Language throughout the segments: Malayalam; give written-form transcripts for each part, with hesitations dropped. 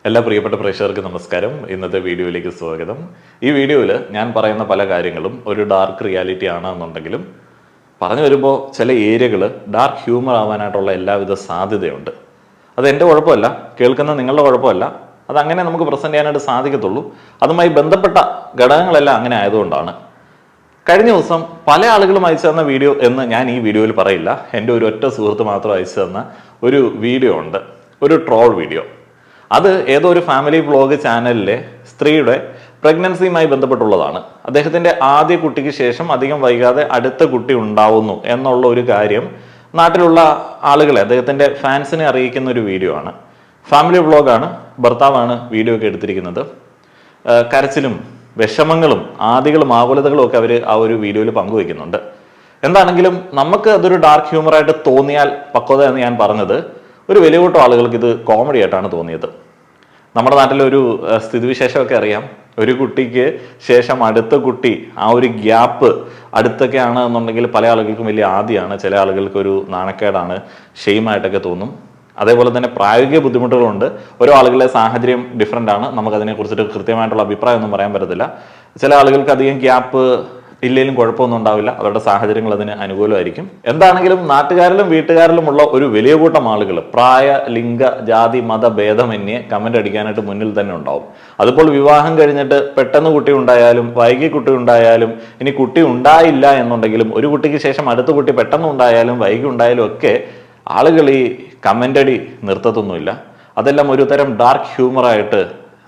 എല്ലാ പ്രിയപ്പെട്ട പ്രേക്ഷകർക്ക് നമസ്കാരം. ഇന്നത്തെ വീഡിയോയിലേക്ക് സ്വാഗതം. ഈ വീഡിയോയിൽ ഞാൻ പറയുന്ന പല കാര്യങ്ങളും ഒരു ഡാർക്ക് റിയാലിറ്റി ആണെന്നുണ്ടെങ്കിലും പറഞ്ഞു വരുമ്പോൾ ചില ഏരിയകൾ ഡാർക്ക് ഹ്യൂമർ ആവാനായിട്ടുള്ള എല്ലാവിധ സാധ്യതയുണ്ട്. അത് എൻ്റെ കുഴപ്പമല്ല, കേൾക്കുന്ന നിങ്ങളുടെ കുഴപ്പമല്ല. അതങ്ങനെ നമുക്ക് പ്രസൻറ്റ് ചെയ്യാനായിട്ട് സാധിക്കത്തുള്ളൂ. അതുമായി ബന്ധപ്പെട്ട ഘടകങ്ങളെല്ലാം അങ്ങനെ ആയതുകൊണ്ടാണ്. കഴിഞ്ഞ ദിവസം പല ആളുകളും അയച്ചു തന്ന വീഡിയോ എന്ന് ഞാൻ ഈ വീഡിയോയിൽ പറയില്ല. എൻ്റെ ഒരു ഒറ്റ സുഹൃത്ത് മാത്രം അയച്ചു തന്ന ഒരു വീഡിയോ ഉണ്ട്, ഒരു ട്രോൾ വീഡിയോ. അത് ഏതോ ഒരു ഫാമിലി വ്ളോഗ് ചാനലിലെ സ്ത്രീയുടെ പ്രഗ്നൻസിയുമായി ബന്ധപ്പെട്ടുള്ളതാണ്. അദ്ദേഹത്തിൻ്റെ ആദ്യ കുട്ടിക്ക് ശേഷം അധികം വൈകാതെ അടുത്ത കുട്ടി ഉണ്ടാവുന്നു എന്നുള്ള ഒരു കാര്യം നാട്ടിലുള്ള ആളുകളെ, അദ്ദേഹത്തിൻ്റെ ഫാൻസിനെ അറിയിക്കുന്ന ഒരു വീഡിയോ ആണ്. ഫാമിലി വ്ളോഗാണ്, ഭർത്താവാണ് വീഡിയോ ഒക്കെ എടുത്തിരിക്കുന്നത്. കരച്ചിലും വിഷമങ്ങളും ആദികളും ആകുലതകളും ഒക്കെ അവർ ആ ഒരു വീഡിയോയിൽ പങ്കുവയ്ക്കുന്നുണ്ട്. എന്താണെങ്കിലും നമുക്ക് അതൊരു ഡാർക്ക് ഹ്യൂമറായിട്ട് തോന്നിയാൽ പക്വത എന്ന് ഞാൻ പറഞ്ഞത്, ഒരു വലിയ കൂട്ടം ആളുകൾക്ക് ഇത് കോമഡി ആയിട്ടാണ് തോന്നിയത്. നമ്മുടെ നാട്ടിലൊരു സ്ഥിതിവിശേഷമൊക്കെ അറിയാം. ഒരു കുട്ടിക്ക് ശേഷം അടുത്ത കുട്ടി, ആ ഒരു ഗ്യാപ്പ് അടുത്തൊക്കെ ആണ് എന്നുണ്ടെങ്കിൽ പല ആളുകൾക്കും വലിയ ആദിയാണ്, ചില ആളുകൾക്ക് ഒരു നാണക്കേടാണ്, ഷെയിമായിട്ടൊക്കെ തോന്നും. അതേപോലെ തന്നെ പ്രായോഗിക ബുദ്ധിമുട്ടുകളുണ്ട്. ഓരോ ആളുകളുടെ സാഹചര്യം ഡിഫറെൻ്റ് ആണ്. നമുക്കതിനെ കുറിച്ചിട്ട് കൃത്യമായിട്ടുള്ള അഭിപ്രായം ഒന്നും പറയാൻ പറ്റത്തില്ല. ചില ആളുകൾക്ക് അധികം ഗ്യാപ്പ് ഇല്ലെങ്കിലും കുഴപ്പമൊന്നും ഉണ്ടാവില്ല, അവരുടെ സാഹചര്യങ്ങൾ അതിന് അനുകൂലമായിരിക്കും. എന്താണെങ്കിലും നാട്ടുകാരിലും വീട്ടുകാരിലുമുള്ള ഒരു വലിയ കൂട്ടം ആളുകൾ പ്രായ, ലിംഗ, ജാതി, മത ഭേദമന്യേ കമന്റ് അടിക്കാനായിട്ട് മുന്നിൽ തന്നെ ഉണ്ടാവും. അതിപ്പോൾ വിവാഹം കഴിഞ്ഞിട്ട് പെട്ടെന്ന് കുട്ടി ഉണ്ടായാലും വൈകി കുട്ടി ഉണ്ടായാലും, ഇനി കുട്ടി ഉണ്ടായില്ല എന്നുണ്ടെങ്കിലും ഒരു കുട്ടിക്ക് ശേഷം അടുത്ത കുട്ടി പെട്ടെന്ന് ഉണ്ടായാലും വൈകി ഉണ്ടായാലും ഒക്കെ ആളുകൾ ഈ കമന്റ് അടി നിർത്തത്തൊന്നുമില്ല. അതെല്ലാം ഒരു തരം ഡാർക്ക് ഹ്യൂമറായിട്ട്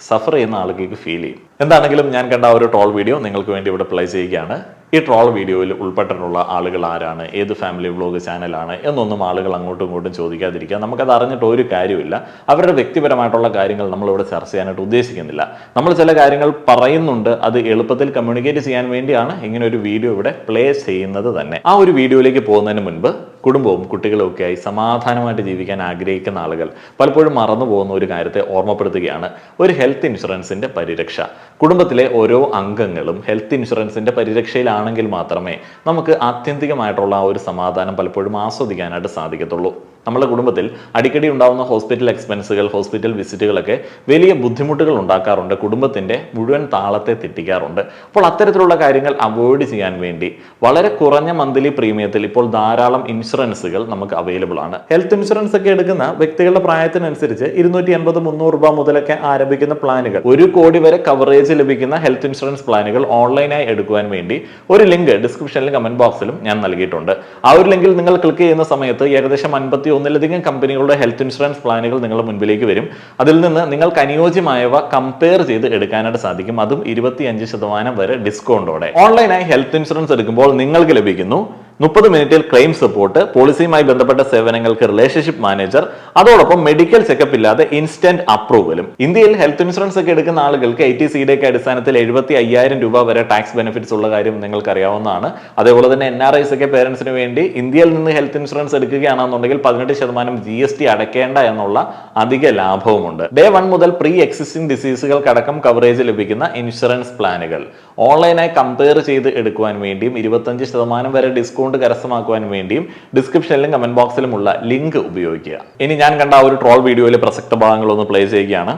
സഫർ ചെയ്യുന്ന ആളുകൾക്ക് ഫീൽ ചെയ്യും. എന്താണെങ്കിലും ഞാൻ കണ്ട ഒരു ട്രോൾ വീഡിയോ നിങ്ങൾക്ക് വേണ്ടി ഇവിടെ പ്ലേ ചെയ്യുകയാണ്. ഈ ട്രോൾ വീഡിയോയിൽ ഉൾപ്പെട്ടിട്ടുള്ള ആളുകൾ ആരാണ്, ഏത് ഫാമിലി വ്ളോഗ് ചാനലാണ് എന്നൊന്നും ആളുകൾ അങ്ങോട്ടും ഇങ്ങോട്ടും ചോദിക്കാതിരിക്കുക. നമുക്കത് അറിഞ്ഞിട്ട് ഒരു കാര്യമില്ല. അവരുടെ വ്യക്തിപരമായിട്ടുള്ള കാര്യങ്ങൾ നമ്മളിവിടെ ചർച്ച ചെയ്യാനായിട്ട് ഉദ്ദേശിക്കുന്നില്ല. നമ്മൾ ചില കാര്യങ്ങൾ പറയുന്നുണ്ട്, അത് എളുപ്പത്തിൽ കമ്മ്യൂണിക്കേറ്റ് ചെയ്യാൻ വേണ്ടിയാണ് ഇങ്ങനെ ഒരു വീഡിയോ ഇവിടെ പ്ലേ ചെയ്യുന്നത് തന്നെ. ആ ഒരു വീഡിയോയിലേക്ക് പോകുന്നതിന് മുൻപ് കുടുംബവും കുട്ടികളും ഒക്കെ ആയി സമാധാനമായിട്ട് ജീവിക്കാൻ ആഗ്രഹിക്കുന്ന ആളുകൾ പലപ്പോഴും മറന്നു പോകുന്ന ഒരു കാര്യത്തെ ഓർമ്മപ്പെടുത്തുകയാണ്: ഒരു ഹെൽത്ത് ഇൻഷുറൻസിന്റെ പരിരക്ഷ. കുടുംബത്തിലെ ഓരോ അംഗങ്ങളും ഹെൽത്ത് ഇൻഷുറൻസിന്റെ പരിരക്ഷയിലാണെങ്കിൽ മാത്രമേ നമുക്ക് ആത്യന്തികമായിട്ടുള്ള ആ ഒരു സമാധാനം പലപ്പോഴും ആസ്വദിക്കാനായിട്ട് സാധിക്കത്തുള്ളൂ. നമ്മുടെ കുടുംബത്തിൽ അടിക്കടി ഉണ്ടാകുന്ന ഹോസ്പിറ്റൽ എക്സ്പെൻസുകൾ, ഹോസ്പിറ്റൽ വിസിറ്റുകളൊക്കെ വലിയ ബുദ്ധിമുട്ടുകൾ ഉണ്ടാക്കാറുണ്ട്, കുടുംബത്തിന്റെ മുഴുവൻ താളത്തെ തെറ്റിക്കാറുണ്ട്. അപ്പോൾ അത്തരത്തിലുള്ള കാര്യങ്ങൾ അവോയ്ഡ് ചെയ്യാൻ വേണ്ടി വളരെ കുറഞ്ഞ മന്ത്ലി പ്രീമിയത്തിൽ ഇപ്പോൾ ധാരാളം ഇൻഷുറൻസുകൾ നമുക്ക് അവൈലബിൾ ആണ്. ഹെൽത്ത് ഇൻഷുറൻസ് ഒക്കെ എടുക്കുന്ന വ്യക്തികളുടെ പ്രായത്തിനനുസരിച്ച് 280-300 രൂപ മുതലൊക്കെ ആരംഭിക്കുന്ന പ്ലാനുകൾ, 1 കോടി വരെ കവറേജ് ലഭിക്കുന്ന ഹെൽത്ത് ഇൻഷുറൻസ് പ്ലാനുകൾ ഓൺലൈനായി എടുക്കുവാൻ വേണ്ടി ഒരു ലിങ്ക് ഡിസ്ക്രിപ്ഷനിലും കമന്റ് ബോക്സിലും ഞാൻ നൽകിയിട്ടുണ്ട്. ആ ഒരു ലിങ്കിൽ നിങ്ങൾ ക്ലിക്ക് ചെയ്യുന്ന സമയത്ത് ഏകദേശം 51ലധികം കമ്പനികളുടെ ഹെൽത്ത് ഇൻഷുറൻസ് പ്ലാനുകൾ നിങ്ങളുടെ മുൻപിലേക്ക് വരും. അതിൽ നിന്ന് നിങ്ങൾക്ക് അനുയോജ്യമായവ കമ്പയർ ചെയ്ത് എടുക്കാനായിട്ട് സാധിക്കും. അതും 25% വരെ ഡിസ്കൗണ്ടോടെ. ഓൺലൈനായി ഹെൽത്ത് ഇൻഷുറൻസ് എടുക്കുമ്പോൾ നിങ്ങൾക്ക് ലഭിക്കുന്നു 30 മിനിറ്റിൽ ക്ലെയിം സപ്പോർട്ട്, പോളിസിയുമായി ബന്ധപ്പെട്ട സേവനങ്ങൾക്ക് റിലേഷൻഷിപ്പ് മാനേജർ, അതോടൊപ്പം മെഡിക്കൽ ചെക്കപ്പ് ഇല്ലാതെ ഇൻസ്റ്റന്റ് അപ്രൂവലും. ഇന്ത്യയിൽ ഹെൽത്ത് ഇൻഷുറൻസ് ഒക്കെ എടുക്കുന്ന ആളുകൾക്ക് ATCയുടെ ഒക്കെ അടിസ്ഥാനത്തിൽ 75,000 രൂപ വരെ ടാക്സ് ബെനിഫിറ്റ്സ് ഉള്ള കാര്യം നിങ്ങൾക്ക് അറിയാവുന്നതാണ്. അതേപോലെ തന്നെ NRIs ഒക്കെ പേരൻസിന് വേണ്ടി ഇന്ത്യയിൽ നിന്ന് ഹെൽത്ത് ഇൻഷുറൻസ് എടുക്കുകയാണെന്നുണ്ടെങ്കിൽ 18% GST അടയ്ക്കേണ്ട എന്നുള്ള അധിക ലാഭവുമുണ്ട്. ഡേ 1 മുതൽ പ്രീ എക്സിസ്റ്റിംഗ് ഡിസീസുകൾക്കടക്കം കവറേജ് ലഭിക്കുന്ന ഇൻഷുറൻസ് പ്ലാനുകൾ ഓൺലൈനായി കമ്പയർ ചെയ്ത് എടുക്കുവാൻ വേണ്ടിയും 25% വരെ ഡിസ്കൗണ്ട് കരസ്ഥമാക്കുവാൻ വേണ്ടിയും ഡിസ്ക്രിപ്ഷനിലും കമന്റ് ബോക്സിലുമുള്ള ലിങ്ക് ഉപയോഗിക്കുക. ഇനി ഞാൻ കണ്ട ആ ഒരു ട്രോൾ വീഡിയോയിലെ പ്രസക്ത ഭാഗങ്ങളൊന്ന് പ്ലേ ചെയ്യുകയാണ്.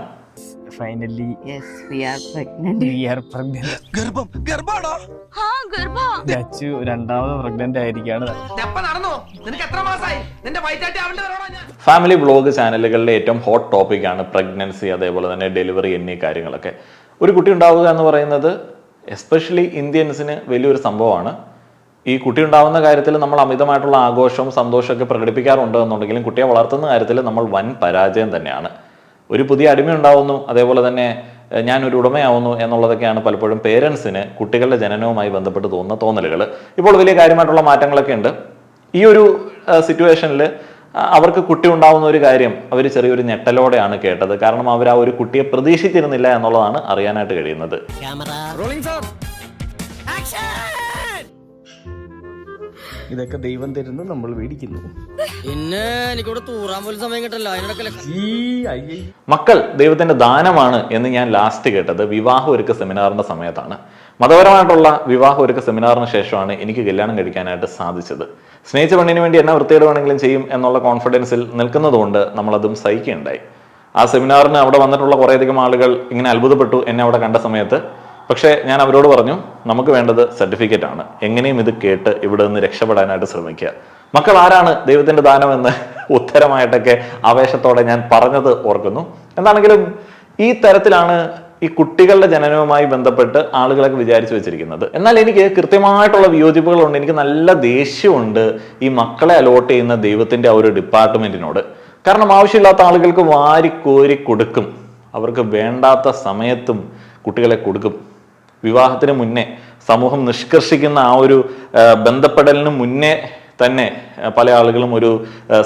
Finally, yes, we are pregnant. we are pregnant. ഗർഭാണോ? അച്ചു രണ്ടാമത് പ്രഗ്നന്റ് ആയിരിക്കാണ്. നിനക്ക് എത്ര മാസമായി? നിന്റെ വയറ്റാട്ടി അവളുടെ വരോടാ ഞാൻ. ഫാമിലി വ്ളോഗ് ചാനലുകളിലെ ഏറ്റവും ഹോട്ട് ടോപ്പിക്കാണ് പ്രഗ്നൻസി, അതേപോലെ തന്നെ ഡെലിവറി എന്നീ കാര്യങ്ങളൊക്കെ. ഒരു കുട്ടി ഉണ്ടാവുക എന്ന് പറയുന്നത് എസ്പെഷ്യലി ഇന്ത്യൻസിന് വലിയൊരു സംഭവമാണ്. ഈ കുട്ടി ഉണ്ടാവുന്ന കാര്യത്തിൽ നമ്മൾ അമിതമായിട്ടുള്ള ആഘോഷവും സന്തോഷമൊക്കെ പ്രകടിപ്പിക്കാറുണ്ട് എന്നുണ്ടെങ്കിലും കുട്ടിയെ വളർത്തുന്ന കാര്യത്തിൽ നമ്മൾ വൻ പരാജയം തന്നെയാണ്. ഒരു പുതിയ അടിമ ഉണ്ടാവുന്നു, അതേപോലെ തന്നെ ഞാനൊരു ഉടമയാവുന്നു എന്നുള്ളതൊക്കെയാണ് പലപ്പോഴും പേരൻസിന് കുട്ടികളുടെ ജനനവുമായി ബന്ധപ്പെട്ട് തോന്നുന്ന തോന്നലുകൾ. ഇപ്പോൾ വലിയ കാര്യമായിട്ടുള്ള മാറ്റങ്ങളൊക്കെ ഉണ്ട്. ഈ ഒരു സിറ്റുവേഷനിൽ അവർക്ക് കുട്ടി ഉണ്ടാവുന്ന ഒരു കാര്യം അവർ ചെറിയൊരു ഞെട്ടലോടെയാണ് കേട്ടത്. കാരണം അവർ ആ ഒരു കുട്ടിയെ പ്രതീക്ഷിച്ചിരുന്നില്ല എന്നുള്ളതാണ് അറിയാനായിട്ട് കഴിയുന്നത്. ഇതൊക്കെ ദൈവം തരുന്നു, നമ്മൾ മേടിക്കുന്നു. പിന്നെ എനിക്കിവിടെ തൂറാൻ പോലും സമയം കിട്ടല്ലോ. മക്കൾ ദൈവത്തിന്റെ ദാനമാണ് എന്ന് ഞാൻ ലാസ്റ്റ് കേട്ടത് വിവാഹ ഒരുക്ക സെമിനാറിന്റെ സമയത്താണ്. മതപരമായിട്ടുള്ള വിവാഹ ഒരുക്ക സെമിനാറിന് ശേഷമാണ് എനിക്ക് കല്യാണം കഴിക്കാനായിട്ട് സാധിച്ചത്. സ്നേഹിച്ച പെണ്ണിന് വേണ്ടി എന്നെ വൃത്തികേട് വേണമെങ്കിലും ചെയ്യും എന്നുള്ള കോൺഫിഡൻസിൽ നിൽക്കുന്നതുകൊണ്ട് നമ്മളതും സഹിക്കുകയുണ്ടായി. ആ സെമിനാറിന് അവിടെ വന്നിട്ടുള്ള കുറേയധികം ആളുകൾ ഇങ്ങനെ അത്ഭുതപ്പെട്ടു എന്നെ അവിടെ കണ്ട സമയത്ത്. പക്ഷേ ഞാൻ അവരോട് പറഞ്ഞു, നമുക്ക് വേണ്ടത് സർട്ടിഫിക്കറ്റ് ആണ്. എങ്ങനെയും ഇത് കേട്ട് ഇവിടെ നിന്ന് രക്ഷപ്പെടാനായിട്ട് ശ്രമിക്കുക. മക്കൾ ആരാണ് ദൈവത്തിന്റെ ദാനമെന്ന് ഉത്തരമായിട്ടൊക്കെ ആവേശത്തോടെ ഞാൻ പറഞ്ഞത് ഓർക്കുന്നു. എന്താണെങ്കിലും ഈ തരത്തിലാണ് ഈ കുട്ടികളുടെ ജനനവുമായി ബന്ധപ്പെട്ട് ആളുകളൊക്കെ വിചാരിച്ചു വെച്ചിരിക്കുന്നത്. എന്നാൽ എനിക്ക് കൃത്യമായിട്ടുള്ള വിയോജിപ്പുകളുണ്ട്. എനിക്ക് നല്ല ദേഷ്യമുണ്ട് ഈ മക്കളെ അലോട്ട് ചെയ്യുന്ന ദൈവത്തിന്റെ ആ ഒരു ഡിപ്പാർട്ട്മെന്റിനോട്. കാരണം ആവശ്യമില്ലാത്ത ആളുകൾക്ക് വാരിക്കോരി കൊടുക്കും. അവർക്ക് വേണ്ടാത്ത സമയത്തും കുട്ടികളെ കൊടുക്കും. വിവാഹത്തിന് മുന്നേ സമൂഹം നിഷ്കർഷിക്കുന്ന ആ ഒരു ബന്ധപ്പെടലിന് മുന്നേ തന്നെ പല ആളുകളും ഒരു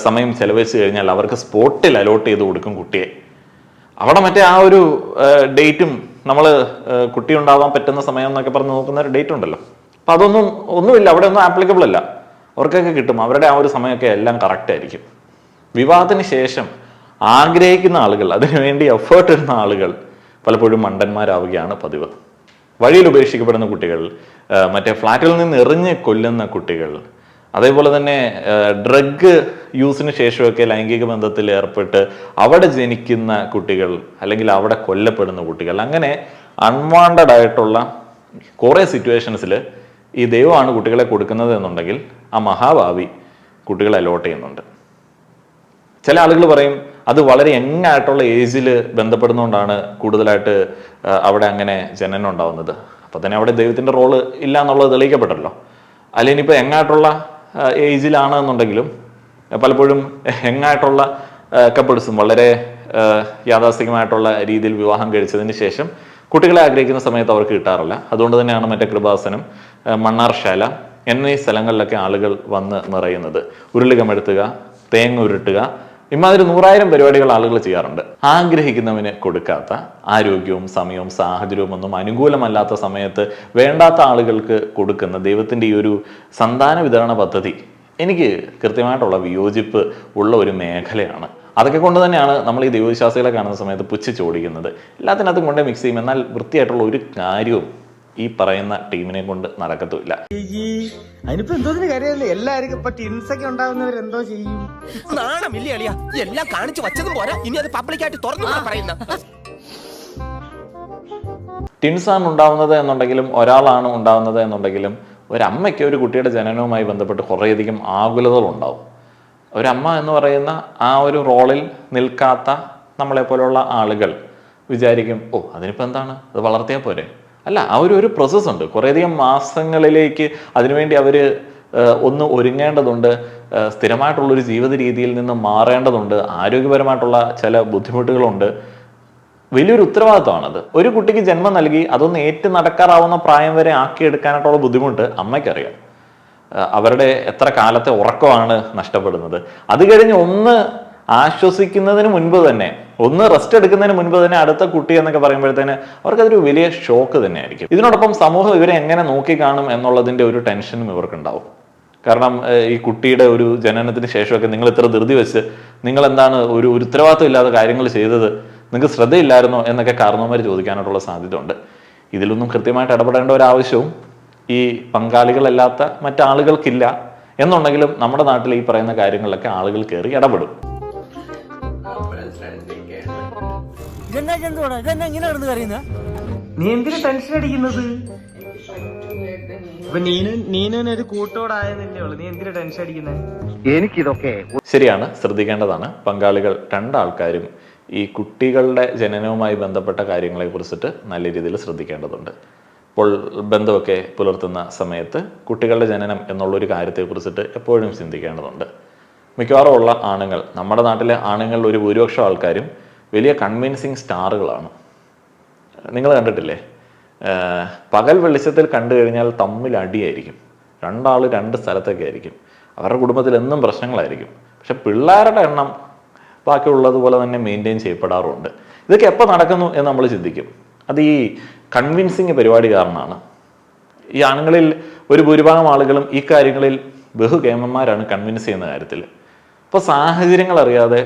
സമയം ചെലവഴിച്ചു കഴിഞ്ഞാൽ അവർക്ക് സ്പോട്ടിൽ അലോട്ട് ചെയ്ത് കൊടുക്കും കുട്ടിയെ. അവിടെ മറ്റേ ആ ഒരു ഡേറ്റും നമ്മൾ കുട്ടി ഉണ്ടാവാൻ പറ്റുന്ന സമയം എന്നൊക്കെ പറഞ്ഞ് നോക്കുന്ന ഒരു ഡേറ്റ് ഉണ്ടല്ലോ. അപ്പം ഒന്നുമില്ല, അവിടെ ഒന്നും ആപ്ലിക്കബിൾ അല്ല. അവർക്കൊക്കെ കിട്ടും. അവരുടെ ആ ഒരു സമയമൊക്കെ എല്ലാം കറക്റ്റ് ആയിരിക്കും. വിവാഹത്തിന് ശേഷം ആഗ്രഹിക്കുന്ന ആളുകൾ, അതിനുവേണ്ടി എഫേർട്ട് ഇടുന്ന ആളുകൾ പലപ്പോഴും മണ്ടന്മാരാവുകയാണ് പതിവ്. വഴിയിൽ ഉപേക്ഷിക്കപ്പെടുന്ന കുട്ടികൾ, മറ്റേ ഫ്ലാറ്റിൽ നിന്ന് എറിഞ്ഞ് കൊല്ലുന്ന കുട്ടികൾ, അതേപോലെ തന്നെ ഡ്രഗ് യൂസിന് ശേഷമൊക്കെ ലൈംഗിക ബന്ധത്തിൽ ഏർപ്പെട്ട് അവിടെ ജനിക്കുന്ന കുട്ടികൾ, അല്ലെങ്കിൽ അവിടെ കൊല്ലപ്പെടുന്ന കുട്ടികൾ, അങ്ങനെ അൺവാണ്ടഡ് ആയിട്ടുള്ള കുറേ സിറ്റുവേഷൻസിൽ ഈ ദൈവമാണ് കുട്ടികളെ കൊടുക്കുന്നത് എന്നുണ്ടെങ്കിൽ ആ മഹാഭാവി കുട്ടികളെ അലോട്ട് ചെയ്യുന്നുണ്ട്. ചില ആളുകൾ പറയും അത് വളരെ യങ് ആയിട്ടുള്ള ഏജിൽ ബന്ധപ്പെടുന്നതുകൊണ്ടാണ് കൂടുതലായിട്ട് അവിടെ അങ്ങനെ ജനനം ഉണ്ടാവുന്നത്. അപ്പൊ തന്നെ അവിടെ ദൈവത്തിന്റെ റോള് ഇല്ല എന്നുള്ളത് തെളിയിക്കപ്പെട്ടല്ലോ. അല്ലെങ്കിൽ ഇനിയിപ്പോൾ യങ് ആയിട്ടുള്ള ഏജിലാണ് എന്നുണ്ടെങ്കിലും പലപ്പോഴും യങ് ആയിട്ടുള്ള കപ്പിൾസും വളരെ യാഥാസ്ഥികമായിട്ടുള്ള രീതിയിൽ വിവാഹം കഴിച്ചതിന് ശേഷം കുട്ടികളെ ആഗ്രഹിക്കുന്ന സമയത്ത് അവർക്ക് കിട്ടാറില്ല. അതുകൊണ്ട് തന്നെയാണ് മറ്റേ കൃപാസനം, മണ്ണാർശാല എന്നീ സ്ഥലങ്ങളിലൊക്കെ ആളുകൾ വന്ന് നിറയുന്നത്. ഉരുളികമെടുത്തുക, തേങ്ങ ഉരുട്ടുക, ഇമാതിരി 100,000 പരിപാടികൾ ആളുകൾ ചെയ്യാറുണ്ട്. ആഗ്രഹിക്കുന്നവന് കൊടുക്കാത്ത, ആരോഗ്യവും സമയവും സാഹചര്യവും ഒന്നും അനുകൂലമല്ലാത്ത സമയത്ത് വേണ്ടാത്ത ആളുകൾക്ക് കൊടുക്കുന്ന ദൈവത്തിന്റെ ഈ ഒരു സന്താന വിതരണ പദ്ധതി എനിക്ക് കൃത്യമായിട്ടുള്ള വിയോജിപ്പ് ഉള്ള ഒരു മേഖലയാണ്. അതൊക്കെ കൊണ്ട് തന്നെയാണ് നമ്മൾ ഈ ദൈവവിശ്വാസികളെ കാണുന്ന സമയത്ത് പുച്ഛിച്ചോടിക്കുന്നത്. എല്ലാത്തിനകത്തും കൊണ്ടേ മിക്സ് ചെയ്യും. എന്നാൽ വൃത്തിയായിട്ടുള്ള ഒരു കാര്യവും ഈ പറയുന്ന ടീമിനെ കൊണ്ട് നടക്കത്തുമില്ല. അതിനിപ്പോ എന്തോതിന് കാര്യമല്ലേ, എല്ലാവർക്കും ഇപ്പൊ ടിൻസൊക്കെ ഉണ്ടാവുന്നവർ എന്തോ ചെയ്യും. നാണമില്ലേ അളിയാ, എല്ലാം കാണിച്ചു വച്ചതും പോരാ, ഇനി അത് പബ്ലിക്കായിട്ട് തുറന്നു പറയുന്ന. ടിൻസാണ് ഉണ്ടാവുന്നത് എന്നുണ്ടെങ്കിലും, ഒരാളാണ് ഉണ്ടാവുന്നത് എന്നുണ്ടെങ്കിലും, ഒരമ്മയ്ക്ക് ഒരു കുട്ടിയുടെ ജനനവുമായി ബന്ധപ്പെട്ട് കുറേയധികം ആകുലതകൾ ഉണ്ടാവും. ഒരമ്മ എന്ന് പറയുന്ന ആ ഒരു റോളിൽ നിൽക്കാത്ത നമ്മളെപ്പോലുള്ള ആളുകൾ വിചാരിക്കും, ഓ അതിനിപ്പോൾ എന്താണ്, അത് വളർത്തിയാൽ പോരെ. അല്ല, ആ ഒരു പ്രോസസ്സ് ഉണ്ട്. കുറേയധികം മാസങ്ങളിലേക്ക് അതിനുവേണ്ടി അവർ ഒന്ന് ഒരുങ്ങേണ്ടതുണ്ട്. സ്ഥിരമായിട്ടുള്ളൊരു ജീവിത രീതിയിൽ നിന്ന് മാറേണ്ടതുണ്ട്. ആരോഗ്യപരമായിട്ടുള്ള ചില ബുദ്ധിമുട്ടുകളുണ്ട്. വലിയൊരു ഉത്തരവാദിത്വമാണത്. ഒരു കുട്ടിക്ക് ജന്മം നൽകി അതൊന്ന് ഏറ്റു നടക്കാറാവുന്ന പ്രായം വരെ ആക്കിയെടുക്കാനായിട്ടുള്ള ബുദ്ധിമുട്ട് അമ്മയ്ക്കറിയാം. അവരുടെ എത്ര കാലത്തെ ഉറക്കമാണ് നഷ്ടപ്പെടുന്നത്. അത് കഴിഞ്ഞ് ഒന്ന് ആശ്വസിക്കുന്നതിന് മുൻപ് തന്നെ, ഒന്ന് റെസ്റ്റ് എടുക്കുന്നതിന് മുൻപ് തന്നെ അടുത്ത കുട്ടി എന്നൊക്കെ പറയുമ്പോഴത്തേന് അവർക്കതൊരു വലിയ ഷോക്ക് തന്നെയായിരിക്കും. ഇതിനോടൊപ്പം സമൂഹം ഇവരെ എങ്ങനെ നോക്കിക്കാണും എന്നുള്ളതിന്റെ ഒരു ടെൻഷനും ഇവർക്കുണ്ടാവും. കാരണം ഈ കുട്ടിയുടെ ഒരു ജനനത്തിന് ശേഷമൊക്കെ നിങ്ങൾ ഇത്ര ധൃതി വെച്ച് നിങ്ങൾ എന്താണ് ഒരു ഉത്തരവാദിത്വം ഇല്ലാതെ കാര്യങ്ങൾ ചെയ്തത്, നിങ്ങൾക്ക് ശ്രദ്ധയില്ലായിരുന്നോ എന്നൊക്കെ കാരണവന്മാർ ചോദിക്കാനായിട്ടുള്ള സാധ്യത ഉണ്ട്. ഇതിലൊന്നും കൃത്യമായിട്ട് ഇടപെടേണ്ട ഒരു ആവശ്യവും ഈ പങ്കാളികളല്ലാത്ത മറ്റാളുകൾക്കില്ല എന്നുണ്ടെങ്കിലും നമ്മുടെ നാട്ടിൽ ഈ പറയുന്ന കാര്യങ്ങളിലൊക്കെ ആളുകൾ കയറി ഇടപെടും. നീ എന്തിനു ടെൻഷൻ അടിക്കുന്നത്? ഇപ്പൊ നീനൊരു കൂട്ടോടായെന്നല്ലേ ഉള്ളു, നീ എന്തിനു ടെൻഷൻ അടിക്കുന്നത്? എനിക്കിതൊക്കെ ശരിയാണ്, ശ്രദ്ധിക്കേണ്ടതാണ്. പങ്കാളികൾ രണ്ടാൾക്കാരും ഈ കുട്ടികളുടെ ജനനവുമായി ബന്ധപ്പെട്ട കാര്യങ്ങളെ കുറിച്ചിട്ട് നല്ല രീതിയിൽ ശ്രദ്ധിക്കേണ്ടതുണ്ട്. ഇപ്പോൾ ബന്ധമൊക്കെ പുലർത്തുന്ന സമയത്ത് കുട്ടികളുടെ ജനനം എന്നുള്ളൊരു കാര്യത്തെ കുറിച്ചിട്ട് എപ്പോഴും ചിന്തിക്കേണ്ടതുണ്ട്. മിക്കവാറും ഉള്ള ആണുങ്ങൾ, നമ്മുടെ നാട്ടിലെ ആണുങ്ങളിൽ ഒരു ഭൂരിപക്ഷം ആൾക്കാരും വലിയ കൺവിൻസിങ് സ്റ്റാറുകളാണ്. നിങ്ങൾ കണ്ടിട്ടില്ലേ, പകൽ വെളിച്ചത്തിൽ കണ്ടു കഴിഞ്ഞാൽ തമ്മിൽ അടിയായിരിക്കും. രണ്ടാൾ രണ്ട് സ്ഥലത്തൊക്കെ ആയിരിക്കും. അവരുടെ കുടുംബത്തിൽ എന്നും പ്രശ്നങ്ങളായിരിക്കും. പക്ഷെ പിള്ളേരുടെ എണ്ണം ബാക്കിയുള്ളതുപോലെ തന്നെ മെയിൻറ്റെയിൻ ചെയ്യപ്പെടാറുണ്ട്. ഇതൊക്കെ എപ്പോൾ നടക്കുന്നു എന്ന് നമ്മൾ ചിന്തിക്കും. അത് ഈ കൺവിൻസിങ് പരിപാടി കാരണമാണ്. ഈ ആണുങ്ങളിൽ ഒരു ഭൂരിഭാഗം ആളുകളും ഈ കാര്യങ്ങളിൽ ബഹുകേമന്മാരാണ് കൺവിൻസ് ചെയ്യുന്ന കാര്യത്തിൽ. ഇപ്പോൾ സാഹചര്യങ്ങൾ അറിയാതെ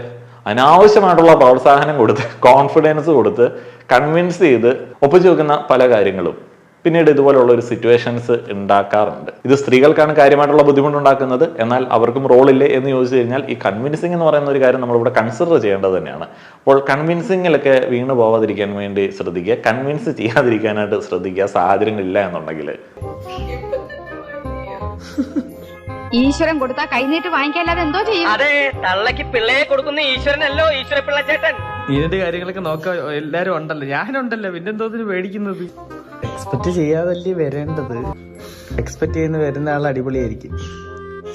അനാവശ്യമായിട്ടുള്ള പ്രോത്സാഹനം കൊടുത്ത്, കോൺഫിഡൻസ് കൊടുത്ത് കൺവിൻസ് ചെയ്ത് ഒപ്പിച്ചു വെക്കുന്ന പല കാര്യങ്ങളും പിന്നീട് ഇതുപോലുള്ള ഒരു സിറ്റുവേഷൻസ് ഉണ്ടാക്കാറുണ്ട്. ഇത് സ്ത്രീകൾക്കാണ് കാര്യമായിട്ടുള്ള ബുദ്ധിമുട്ടുണ്ടാക്കുന്നത്. എന്നാൽ അവർക്കും റോളില്ലേ എന്ന് ചോദിച്ചു കഴിഞ്ഞാൽ ഈ കൺവിൻസിങ് എന്ന് പറയുന്ന ഒരു കാര്യം നമ്മളിവിടെ കൺസിഡർ ചെയ്യേണ്ടത് തന്നെയാണ്. അപ്പോൾ കൺവിൻസിങ്ങിലൊക്കെ വീണ് പോവാതിരിക്കാൻ വേണ്ടി ശ്രദ്ധിക്കുക, കൺവിൻസ് ചെയ്യാതിരിക്കാനായിട്ട് ശ്രദ്ധിക്കുക. സാഹചര്യങ്ങളില്ല എന്നുണ്ടെങ്കിൽ ഈശ്വരൻ കൊടുത്താ കൈനീട്ട് വാങ്ങിക്കാല്ലാതെ എന്തോ ചെയ്യും. അതെ, തള്ളക്ക് പിള്ളയെ കൊടുക്കുന്ന ഈശ്വരനല്ലോ ഈശ്വര പിള്ളച്ചേട്ടൻ. ഇതിന്റെ കാര്യങ്ങളൊക്കെ നോക്കാൻ എല്ലാരും ഉണ്ടല്ലോ, ഞാനുണ്ടല്ലോ, പിന്നെന്തോത്തിന് പേടിക്കുന്നത്? എക്സ്പെക്ട് ചെയ്യാതല്ലേ വരേണ്ടത്. എക്സ്പെക്ട് ചെയ്യുന്ന വരുന്ന ആൾ അടിപൊളിയായിരിക്കും,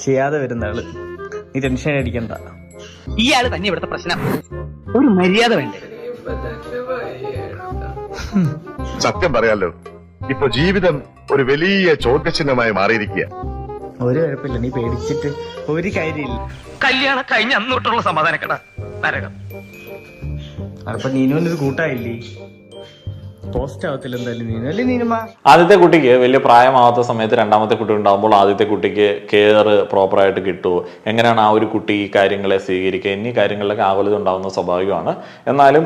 ചെയ്യാതെ വരുന്ന ആള് നീ ടെൻഷൻ അടിക്കണ്ട. ഇയാള് തന്നെ ഇവിടുത്തെ പ്രശ്നം. ഒരു മര്യാദ വേണ്ടേ? സത്യം പറയാലോ, ഇപ്പൊ ജീവിതം ഒരു വലിയ ചോദ്യചിഹ്നമായി മാറിയിരിക്കുക. ഒരു കുഴപ്പമില്ല, നീ പേടിച്ചിട്ട് ഒരു കാര്യമില്ല. കല്യാണം കഴിഞ്ഞ അന്നോട്ടുള്ള സമാധാനക്കട നരകം. അപ്പൊ നീനുവിനൊരു കൂട്ടായില്ലേ? പോസ്റ്റ് ആവത്തില്ല എന്തായാലും നീനു അല്ലേ നീനുമ്മ? ആദ്യത്തെ കുട്ടിക്ക് വലിയ പ്രായമാവാത്ത സമയത്ത് രണ്ടാമത്തെ കുട്ടി ഉണ്ടാകുമ്പോൾ ആദ്യത്തെ കുട്ടിക്ക് കെയർ പ്രോപ്പറായിട്ട് കിട്ടുമോ, എങ്ങനെയാണ് ആ ഒരു കുട്ടി ഈ കാര്യങ്ങളെ സ്വീകരിക്കുക, എന്നീ കാര്യങ്ങളിലൊക്കെ ആകുലത ഉണ്ടാകുന്ന സ്വാഭാവികമാണ്. എന്നാലും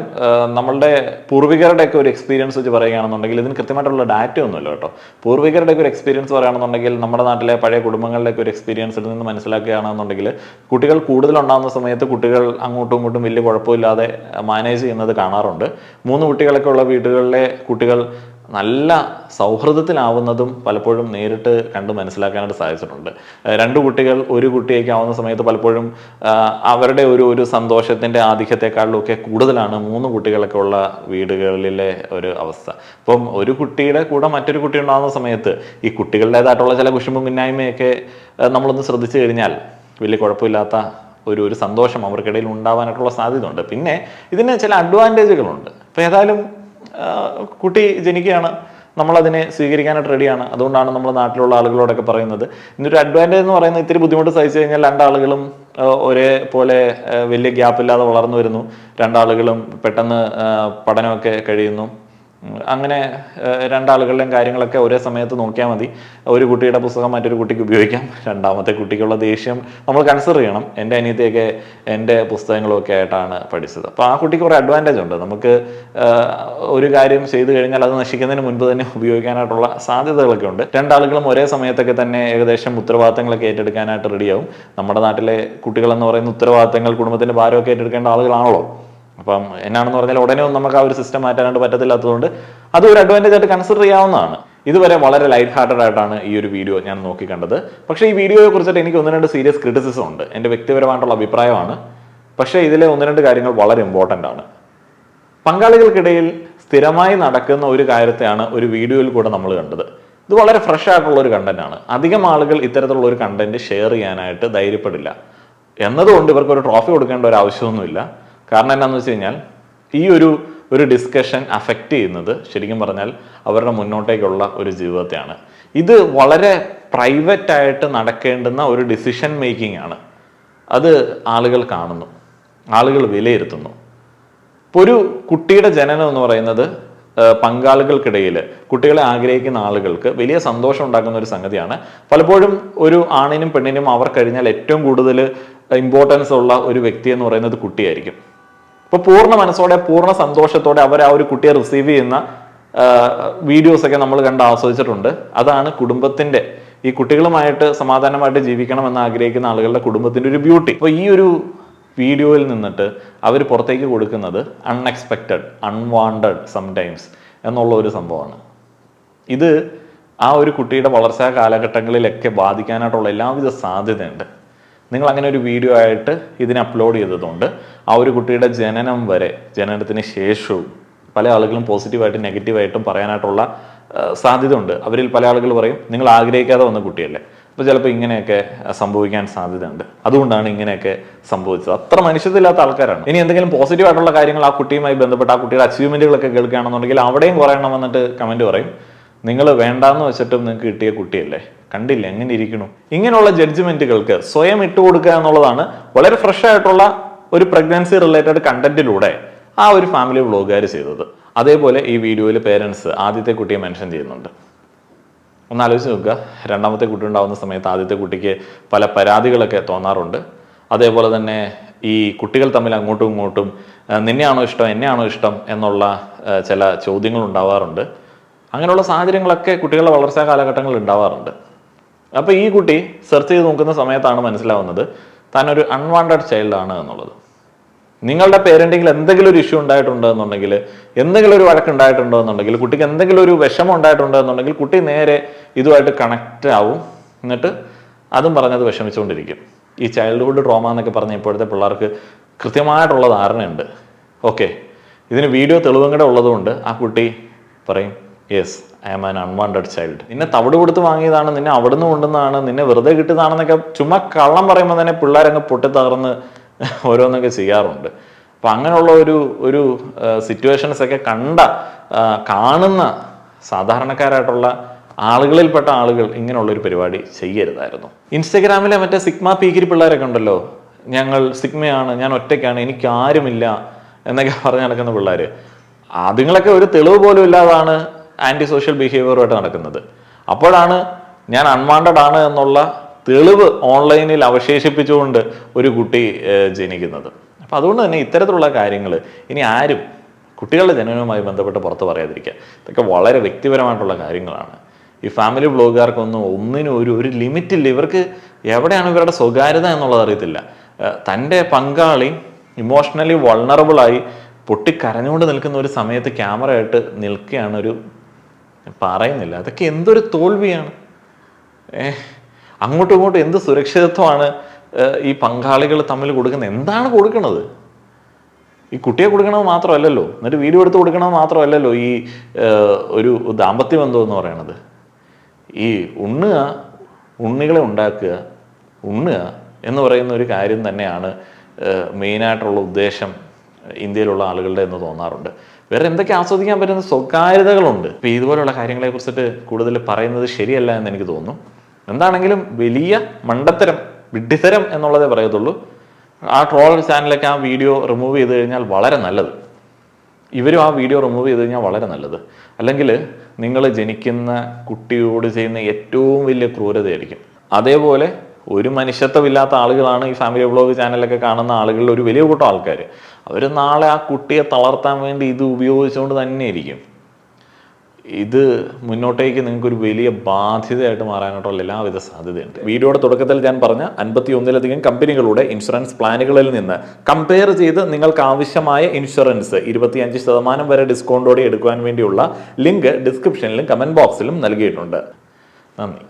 നമ്മളുടെ പൂർവികരുടെയൊക്കെ ഒരു എക്സ്പീരിയൻസ് വെച്ച് പറയുകയാണെന്നുണ്ടെങ്കിൽ ഇതിന് കൃത്യമായിട്ടുള്ള ഡാറ്റ ഒന്നുമില്ല കേട്ടോ. പൂർവികരുടെയൊക്കെ ഒരു എക്സ്പീരിയൻസ് പറയുകയാണെന്നുണ്ടെങ്കിൽ നമ്മുടെ നാട്ടിലെ പഴയ കുടുംബങ്ങളിലേക്ക് ഒരു എക്സ്പീരിയൻസിൽ നിന്ന് മനസ്സിലാക്കുകയാണെന്നുണ്ടെങ്കിൽ കുട്ടികൾ കൂടുതലുണ്ടാകുന്ന സമയത്ത് കുട്ടികൾ അങ്ങോട്ടും ഇങ്ങോട്ടും വലിയ കുഴപ്പമില്ലാതെ മാനേജ് ചെയ്യുന്നത് കാണാറുണ്ട്. 3 കുട്ടികളൊക്കെ ഉള്ള വീടുകളിലെ കുട്ടികൾ നല്ല സൗഹൃദത്തിലാവുന്നതും പലപ്പോഴും നേരിട്ട് കണ്ട് മനസ്സിലാക്കാനായിട്ട് സാധിച്ചിട്ടുണ്ട്. 2 കുട്ടികൾ ഒരു കുട്ടിയൊക്കെ ആവുന്ന സമയത്ത് പലപ്പോഴും അവരുടെ ഒരു സന്തോഷത്തിൻ്റെ ആധിക്യത്തെക്കാളിലൊക്കെ കൂടുതലാണ് 3 കുട്ടികളൊക്കെ ഉള്ള വീടുകളിലെ ഒരു അവസ്ഥ. അപ്പം ഒരു കുട്ടിയുടെ കൂടെ മറ്റൊരു കുട്ടി ഉണ്ടാകുന്ന സമയത്ത് ഈ കുട്ടികളുടേതായിട്ടുള്ള ചില കുശുമ്പും പിന്നായ്മയൊക്കെ നമ്മളൊന്ന് ശ്രദ്ധിച്ചു കഴിഞ്ഞാൽ വലിയ കുഴപ്പമില്ലാത്ത ഒരു സന്തോഷം അവർക്കിടയിൽ ഉണ്ടാവാനായിട്ടുള്ള സാധ്യത ഉണ്ട്. പിന്നെ ഇതിന് ചില അഡ്വാൻറ്റേജുകളുണ്ട്. അപ്പോൾ ഏതായാലും കുട്ടി ജനിക്കുകയാണ്, നമ്മളതിനെ സ്വീകരിക്കാനായിട്ട് റെഡിയാണ്. അതുകൊണ്ടാണ് നമ്മൾ നാട്ടിലുള്ള ആളുകളോടൊക്കെ പറയുന്നത്. ഇതിൻ്റെ ഒരു അഡ്വാൻറ്റേജ് എന്ന് പറയുന്നത് ഇത്തിരി ബുദ്ധിമുട്ട് സഹിച്ചു കഴിഞ്ഞാൽ 2 ആളുകളും ഒരേപോലെ വലിയ ഗ്യാപ്പില്ലാതെ വളർന്നു വരുന്നു. 2 ആളുകളും പെട്ടെന്ന് പഠനമൊക്കെ കഴിയുന്നു. അങ്ങനെ 2 ആളുകളുടെയും കാര്യങ്ങളൊക്കെ ഒരേ സമയത്ത് നോക്കിയാൽ മതി. ഒരു കുട്ടിയുടെ പുസ്തകം മറ്റൊരു കുട്ടിക്ക് ഉപയോഗിക്കാം. രണ്ടാമത്തെ കുട്ടിക്കുള്ള ദേഷ്യം നമ്മൾ കൺസിഡർ ചെയ്യണം. എൻ്റെ അനിയത്തിയൊക്കെ എൻ്റെ പുസ്തകങ്ങളൊക്കെ ആയിട്ടാണ് പഠിച്ചത്. അപ്പോൾ ആ കുട്ടിക്ക് കുറേ അഡ്വാൻറ്റേജ് ഉണ്ട്. നമുക്ക് ഒരു കാര്യം ചെയ്തു കഴിഞ്ഞാൽ അത് നശിക്കുന്നതിന് മുൻപ് തന്നെ ഉപയോഗിക്കാനായിട്ടുള്ള സാധ്യതകളൊക്കെ ഉണ്ട്. 2 ആളുകളും ഒരേ സമയത്തൊക്കെ തന്നെ ഏകദേശം ഉത്തരവാദിത്തങ്ങളൊക്കെ ഏറ്റെടുക്കാനായിട്ട് റെഡിയാവും. നമ്മുടെ നാട്ടിലെ കുട്ടികളെന്ന് പറയുന്ന ഉത്തരവാദിത്തങ്ങൾ, കുടുംബത്തിൻ്റെ ഭാരമൊക്കെ ഏറ്റെടുക്കേണ്ട ആളുകളാണല്ലോ. അപ്പം എന്നാണെന്ന് പറഞ്ഞാൽ ഉടനെ ഒന്നും നമുക്ക് ആ ഒരു സിസ്റ്റം മാറ്റാനായിട്ട് പറ്റത്തില്ലാത്തതുകൊണ്ട് അത് ഒരു അഡ്വാൻറ്റേജ് ആയിട്ട് കൺസിഡർ ചെയ്യാവുന്നതാണ്. ഇതുവരെ വളരെ ലൈറ്റ് ഹാർട്ടഡ് ആയിട്ടാണ് ഈ ഒരു വീഡിയോ ഞാൻ നോക്കിക്കണ്ടത്. പക്ഷേ ഈ വീഡിയോയെ കുറിച്ചിട്ട് എനിക്ക് 1-2 സീരിയസ് ക്രിറ്റിസിസം ഉണ്ട്. എൻ്റെ വ്യക്തിപരമായിട്ടുള്ള അഭിപ്രായമാണ്. പക്ഷേ ഇതിലെ 1-2 കാര്യങ്ങൾ വളരെ ഇമ്പോർട്ടൻ്റ് ആണ്. പങ്കാളികൾക്കിടയിൽ സ്ഥിരമായി നടക്കുന്ന ഒരു കാര്യത്തെയാണ് ഒരു വീഡിയോയിൽ കൂടെ നമ്മൾ കണ്ടത്. ഇത് വളരെ ഫ്രഷ് ആയിട്ടുള്ള ഒരു കണ്ടന്റാണ്. അധികം ആളുകൾ ഇത്തരത്തിലുള്ള ഒരു കണ്ടന്റ് ഷെയർ ചെയ്യാനായിട്ട് ധൈര്യപ്പെടില്ല. എന്നതുകൊണ്ട് ഇവർക്കൊരു ട്രോഫി കൊടുക്കേണ്ട ഒരു ആവശ്യമൊന്നുമില്ല. കാരണം എന്താണെന്ന് വെച്ച് കഴിഞ്ഞാൽ ഈ ഒരു ഡിസ്കഷൻ അഫക്റ്റ് ചെയ്യുന്നത് ശരിക്കും പറഞ്ഞാൽ അവരുടെ മുന്നോട്ടേക്കുള്ള ഒരു ജീവിതത്തെയാണ്. ഇത് വളരെ പ്രൈവറ്റായിട്ട് നടക്കേണ്ടുന്ന ഒരു ഡിസിഷൻ മേക്കിംഗ് ആണ്. അത് ആളുകൾ കാണുന്നു, ആളുകൾ വിലയിരുത്തുന്നു. ഇപ്പോൾ ഒരു കുട്ടിയുടെ ജനനം എന്ന് പറയുന്നത് പങ്കാളികൾക്കിടയിൽ കുട്ടികളെ ആഗ്രഹിക്കുന്ന ആളുകൾക്ക് വലിയ സന്തോഷം ഉണ്ടാക്കുന്ന ഒരു സംഗതിയാണ്. പലപ്പോഴും ഒരു ആണിനും പെണ്ണിനും അവർ കഴിഞ്ഞാൽ ഏറ്റവും കൂടുതൽ ഇമ്പോർട്ടൻസ് ഉള്ള ഒരു വ്യക്തി എന്ന് പറയുന്നത് കുട്ടിയായിരിക്കും. അപ്പോൾ പൂർണ്ണ മനസ്സോടെ പൂർണ്ണ സന്തോഷത്തോടെ അവർ ആ ഒരു കുട്ടിയെ റിസീവ് ചെയ്യുന്ന വീഡിയോസൊക്കെ നമ്മൾ കണ്ട് ആസ്വദിച്ചിട്ടുണ്ട്. അതാണ് കുടുംബത്തിൻ്റെ, ഈ കുട്ടികളുമായിട്ട് സമാധാനമായിട്ട് ജീവിക്കണം എന്ന് ആഗ്രഹിക്കുന്ന ആളുകളുടെ കുടുംബത്തിൻ്റെ ഒരു ബ്യൂട്ടി. അപ്പോൾ ഈ ഒരു വീഡിയോയിൽ നിന്നിട്ട് അവർ പുറത്തേക്ക് കൊടുക്കുന്നത് അൺഎക്സ്പെക്റ്റഡ്, അൺവാണ്ടഡ് സംടൈംസ് എന്നുള്ള ഒരു സംഭവമാണ്. ഇത് ആ ഒരു കുട്ടിയുടെ വളർച്ചാ കാലഘട്ടങ്ങളിലൊക്കെ ബാധിക്കാനായിട്ടുള്ള എല്ലാവിധ സാധ്യതയുണ്ട്. നിങ്ങൾ അങ്ങനെ ഒരു വീഡിയോ ആയിട്ട് ഇതിനെ അപ്ലോഡ് ചെയ്തതുകൊണ്ട് ആ ഒരു കുട്ടിയുടെ ജനനം വരെ, ജനനത്തിന് ശേഷവും പല ആളുകളും പോസിറ്റീവായിട്ടും നെഗറ്റീവായിട്ടും പറയാനായിട്ടുള്ള സാധ്യത ഉണ്ട്. അവരിൽ പല ആളുകൾ പറയും നിങ്ങൾ ആഗ്രഹിക്കാതെ വന്ന കുട്ടിയല്ലേ, അപ്പോൾ ചിലപ്പോൾ ഇങ്ങനെയൊക്കെ സംഭവിക്കാൻ സാധ്യതയുണ്ട്, അതുകൊണ്ടാണ് ഇങ്ങനെയൊക്കെ സംഭവിച്ചത്. അത്ര മനുഷ്യത്തില്ലാത്ത ആൾക്കാരാണ്. ഇനി എന്തെങ്കിലും പോസിറ്റീവായിട്ടുള്ള കാര്യങ്ങൾ ആ കുട്ടിയുമായി ബന്ധപ്പെട്ട് ആ കുട്ടിയുടെ അച്ചീവ്മെന്റുകളൊക്കെ കേൾക്കുകയാണെന്നുണ്ടെങ്കിൽ അവിടെയും കുറേ എണ്ണം വന്നിട്ട് കമന്റ് പറയും നിങ്ങൾ വേണ്ടാന്ന് വെച്ചിട്ടും നിങ്ങൾക്ക് കിട്ടിയ കുട്ടിയല്ലേ, കണ്ടില്ല എങ്ങനെ ഇരിക്കണു. ഇങ്ങനെയുള്ള ജഡ്ജ്മെന്റുകൾക്ക് സ്വയം ഇട്ടുകൊടുക്കുക എന്നുള്ളതാണ് വളരെ ഫ്രഷ് ആയിട്ടുള്ള ഒരു പ്രഗ്നൻസി റിലേറ്റഡ് കണ്ടന്റിലൂടെ ആ ഒരു ഫാമിലി വ്ളോഗുകാർ ചെയ്തത്. അതേപോലെ ഈ വീഡിയോയിൽ പേരൻസ് ആദ്യത്തെ കുട്ടിയെ മെൻഷൻ ചെയ്യുന്നുണ്ട്. ഒന്ന് ആലോചിച്ച് നോക്കുക, രണ്ടാമത്തെ കുട്ടി ഉണ്ടാകുന്ന സമയത്ത് ആദ്യത്തെ കുട്ടിക്ക് പല പരാതികളൊക്കെ തോന്നാറുണ്ട്. അതേപോലെ തന്നെ ഈ കുട്ടികൾ തമ്മിൽ അങ്ങോട്ടും ഇങ്ങോട്ടും നിന്നെയാണോ ഇഷ്ടം എന്നെയാണോ ഇഷ്ടം എന്നുള്ള ചില ചോദ്യങ്ങൾ ഉണ്ടാവാറുണ്ട്. അങ്ങനെയുള്ള സാഹചര്യങ്ങളൊക്കെ കുട്ടികളുടെ വളർച്ചാ കാലഘട്ടങ്ങളിൽ ഉണ്ടാവാറുണ്ട്. അപ്പോൾ ഈ കുട്ടി സെർച്ച് ചെയ്ത് നോക്കുന്ന സമയത്താണ് മനസ്സിലാവുന്നത് താനൊരു അൺവാണ്ടഡ് ചൈൽഡ് ആണ് എന്നുള്ളത്. നിങ്ങളുടെ പേരൻറ്റിങ്ങിൽ എന്തെങ്കിലും ഒരു ഇഷ്യൂ ഉണ്ടായിട്ടുണ്ടോ എന്നുണ്ടെങ്കിൽ, എന്തെങ്കിലും ഒരു വഴക്കുണ്ടായിട്ടുണ്ടോ എന്നുണ്ടെങ്കിൽ, കുട്ടിക്ക് എന്തെങ്കിലും ഒരു വിഷമം ഉണ്ടായിട്ടുണ്ടോ എന്നുണ്ടെങ്കിൽ കുട്ടി നേരെ ഇതുമായിട്ട് കണക്റ്റ് ആവും. എന്നിട്ട് അതും പറഞ്ഞത് വിഷമിച്ചുകൊണ്ടിരിക്കും. ഈ ചൈൽഡ്ഹുഡ് ട്രോമ എന്നൊക്കെ പറഞ്ഞ ഇപ്പോഴത്തെ പിള്ളേർക്ക് കൃത്യമായിട്ടുള്ള ധാരണയുണ്ട്. ഓക്കെ, ഇതിന് വീഡിയോ തെളിവും കൂടെ ഉള്ളതുകൊണ്ട് ആ കുട്ടി പറയും yes I am an unwanted child. നിന്നെ തവിട് കൊടുത്ത് വാങ്ങിയതാണ്, നിന്നെ അവിടുന്ന് കൊണ്ടുവന്നതാണ്, നിന്നെ വെറുതെ കിട്ടിയതാണെന്നൊക്കെ ചുമ്മാ കള്ളം പറയുമ്പോൾ തന്നെ പിള്ളേരങ്ങ് പൊട്ടിത്തകർന്ന് ഓരോന്നൊക്കെ ചെയ്യാറുണ്ട്. അപ്പം അങ്ങനെയുള്ള ഒരു സിറ്റുവേഷൻസ് ഒക്കെ കാണുന്ന സാധാരണക്കാരായിട്ടുള്ള ആളുകളിൽപ്പെട്ട ആളുകൾ ഇങ്ങനെയുള്ളൊരു പരിപാടി ചെയ്യരുതായിരുന്നു. ഇൻസ്റ്റഗ്രാമിലെ മറ്റേ സിഗ്മ പീക്കിരി പിള്ളേരൊക്കെ ഉണ്ടല്ലോ, ഞങ്ങൾ സിഗ്മയാണ്, ഞാൻ ഒറ്റയ്ക്കാണ്, എനിക്ക് ആരുമില്ല എന്നൊക്കെ പറഞ്ഞ് നടക്കുന്ന പിള്ളേർ, അതുങ്ങളൊക്കെ ഒരു തെളിവ് പോലും ഇല്ലാതാണ് ആൻറ്റി സോഷ്യൽ ബിഹേവിയറുമായിട്ട് നടക്കുന്നത്. അപ്പോഴാണ് ഞാൻ അൺവാണ്ടഡ് ആണ് എന്നുള്ള തെളിവ് ഓൺലൈനിൽ അവശേഷിപ്പിച്ചുകൊണ്ട് ഒരു കുട്ടി ജനിക്കുന്നത്. അപ്പം അതുകൊണ്ട് തന്നെ ഇത്തരത്തിലുള്ള കാര്യങ്ങൾ ഇനി ആരും കുട്ടികളുടെ ജനനവുമായി ബന്ധപ്പെട്ട് പുറത്ത് പറയാതിരിക്കുക. ഇതൊക്കെ വളരെ വ്യക്തിപരമായിട്ടുള്ള കാര്യങ്ങളാണ്. ഈ ഫാമിലി ബ്ലോഗുകാർക്കൊന്നും ഒന്നിനും ഒരു ലിമിറ്റില്ല. ഇവർക്ക് എവിടെയാണ് ഇവരുടെ സ്വകാര്യത എന്നുള്ളത് അറിയത്തില്ല. തൻ്റെ പങ്കാളി ഇമോഷണലി വൾണറബിളായി പൊട്ടിക്കരഞ്ഞുകൊണ്ട് നിൽക്കുന്ന ഒരു സമയത്ത് ക്യാമറ ആയിട്ട് നിൽക്കുകയാണ് പറയുന്നില്ല. അതൊക്കെ എന്തൊരു തോൽവിയാണ്. അങ്ങോട്ടും ഇങ്ങോട്ടും എന്ത് സുരക്ഷിതത്വമാണ് ഈ പങ്കാളികൾ തമ്മിൽ കൊടുക്കുന്നത്? എന്താണ് കൊടുക്കുന്നത്? ഈ കുട്ടിയെ കൊടുക്കണത് മാത്രമല്ലല്ലോ, എന്നിട്ട് വീഡിയോ എടുത്ത് കൊടുക്കണത് മാത്രമല്ലല്ലോ ഈ ഒരു ദാമ്പത്യ ബന്ധം എന്ന് പറയണത്. ഈ ഉണ്ണികളെ ഉണ്ടാക്കുക, ഉണ്ണുക എന്ന് പറയുന്ന ഒരു കാര്യം തന്നെയാണ് മെയിനായിട്ടുള്ള ഉദ്ദേശം ഇന്ത്യയിലുള്ള ആളുകളുടെ എന്ന് തോന്നാറുണ്ട്. വേറെ എന്തൊക്കെ ആസ്വദിക്കാൻ പറ്റുന്ന സ്വകാര്യതകളുണ്ട്. ഇപ്പം ഇതുപോലുള്ള കാര്യങ്ങളെ കുറിച്ചിട്ട് കൂടുതൽ പറയുന്നത് ശരിയല്ല എന്ന് എനിക്ക് തോന്നുന്നു. എന്താണെങ്കിലും വലിയ മണ്ടത്തരം, വിഡ്ഢിത്തരം എന്നുള്ളതേ പറയത്തുള്ളൂ. ആ ട്രോൾ ചാനലൊക്കെ ആ വീഡിയോ റിമൂവ് ചെയ്ത് കഴിഞ്ഞാൽ വളരെ നല്ലത്. ഇവരും ആ വീഡിയോ റിമൂവ് ചെയ്ത് കഴിഞ്ഞാൽ വളരെ നല്ലത്. അല്ലെങ്കിൽ നിങ്ങൾ ജനിക്കുന്ന കുട്ടിയോട് ചെയ്യുന്ന ഏറ്റവും വലിയ ക്രൂരതയായിരിക്കും. അതേപോലെ ഒരു മനുഷ്യത്വമില്ലാത്ത ആളുകളാണ് ഈ ഫാമിലി വ്ളോഗ് ചാനലൊക്കെ കാണുന്ന ആളുകളിൽ ഒരു വലിയ കൂട്ടം ആൾക്കാർ. അവർ നാളെ ആ കുട്ടിയെ തളർത്താൻ വേണ്ടി ഇത് ഉപയോഗിച്ചുകൊണ്ട് തന്നെ ഇരിക്കും. ഇത് മുന്നോട്ടേക്ക് നിങ്ങൾക്കൊരു വലിയ ബാധ്യതയായിട്ട് മാറാനായിട്ടുള്ള എല്ലാവിധ സാധ്യതയുണ്ട്. വീഡിയോയുടെ തുടക്കത്തിൽ ഞാൻ പറഞ്ഞ 51-ലധികം കമ്പനികളുടെ ഇൻഷുറൻസ് പ്ലാനുകളിൽ നിന്ന് കമ്പയർ ചെയ്ത് നിങ്ങൾക്ക് ആവശ്യമായ ഇൻഷുറൻസ് 25% വരെ ഡിസ്കൗണ്ടോടെ എടുക്കുവാൻ വേണ്ടിയുള്ള ലിങ്ക് ഡിസ്ക്രിപ്ഷനിലും കമന്റ് ബോക്സിലും നൽകിയിട്ടുണ്ട്. നന്ദി.